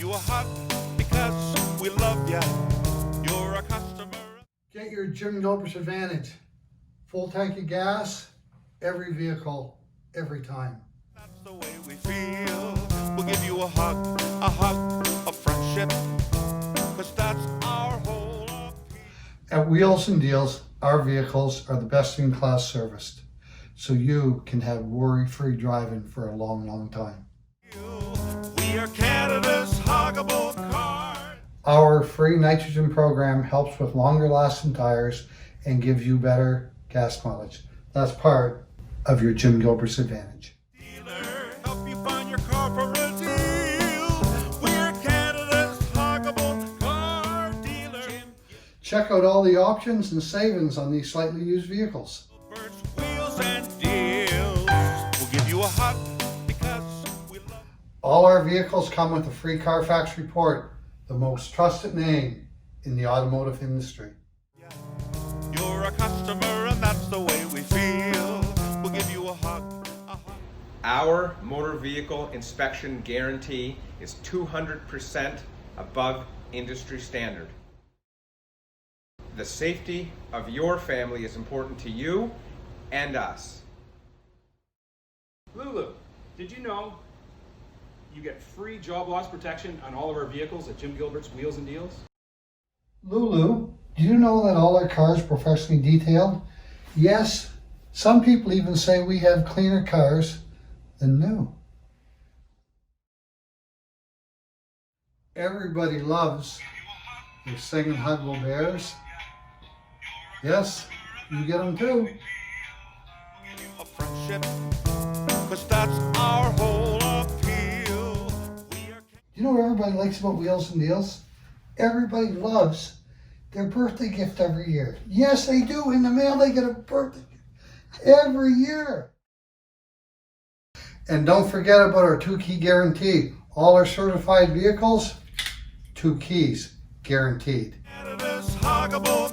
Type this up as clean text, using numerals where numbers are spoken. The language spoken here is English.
you a hug because we love ya. You're a customer. Get your Jim Gilbert's Advantage. Full tank of gas, every vehicle, every time. That's the way we feel. We'll give you a hug of friendship, because that's our whole appeal. At Wheels and Deals, our vehicles are the best in class serviced, so you can have worry-free driving for a long, long time. We are Canada's huggable car. Our free nitrogen program helps with longer lasting tires and gives you better gas mileage. That's part of your Jim Gilbert's Advantage. Dealer, help you find your car for a deal. We're Canada's huggable car dealer. Check out all the options and savings on these slightly used vehicles. Gilbert's Wheels and Deals. We'll give you a hug because we love. All our vehicles come with a free Carfax report, the most trusted name in the automotive industry. You're a customer and that's the way we feel. We'll give you a hug. Our motor vehicle inspection guarantee is 200% above industry standard. The safety of your family is important to you and us. Lulu, did you know you get free job loss protection on all of our vehicles at Jim Gilbert's Wheels and Deals? Lulu, do you know that all our cars are professionally detailed? Yes, some people even say we have cleaner cars than new. Everybody loves the singing Hanwell Bears. Yes, you get them too. A friendship, because that's our whole appeal. You know what everybody likes about Wheels and Deals? Everybody loves their birthday gift every year. Yes, they do. In the mail, they get a birthday gift every year. And don't forget about our 2-key guarantee. All our certified vehicles, 2 keys guaranteed. Canada's huggable